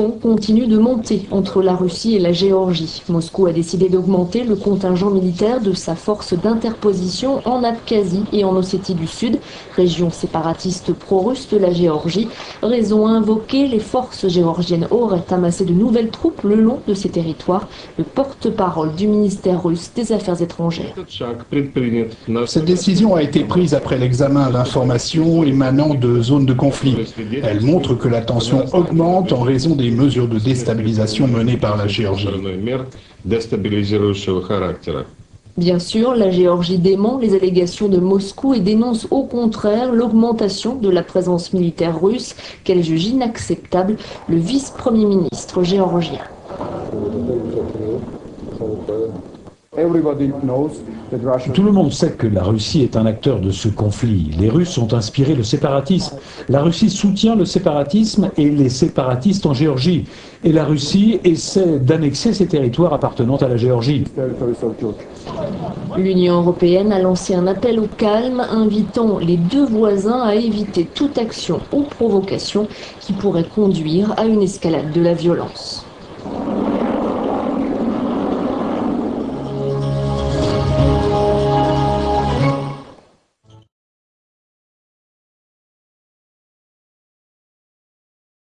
ton continue de monter entre la Russie et la Géorgie. Moscou a décidé d'augmenter le contingent militaire de sa force d'interposition en Abkhazie et en Ossétie du Sud, région séparatiste pro-russe de la Géorgie. Raison invoquée, les forces géorgiennes auraient amassé de nouvelles troupes le long de ces territoires. Le porte-parole du ministère russe des Affaires étrangères. Cette décision a été prise après l'examen d'informations émanant de zones de conflit. Elle montre que la tension augmente en raison des mesures de déstabilisation menées par la Géorgie. Bien sûr, la Géorgie dément les allégations de Moscou et dénonce au contraire l'augmentation de la présence militaire russe qu'elle juge inacceptable, le vice-premier ministre géorgien. Tout le monde sait que la Russie est un acteur de ce conflit. Les Russes ont inspiré le séparatisme. La Russie soutient le séparatisme et les séparatistes en Géorgie. Et la Russie essaie d'annexer ces territoires appartenant à la Géorgie. L'Union européenne a lancé un appel au calme, invitant les deux voisins à éviter toute action ou provocation qui pourrait conduire à une escalade de la violence.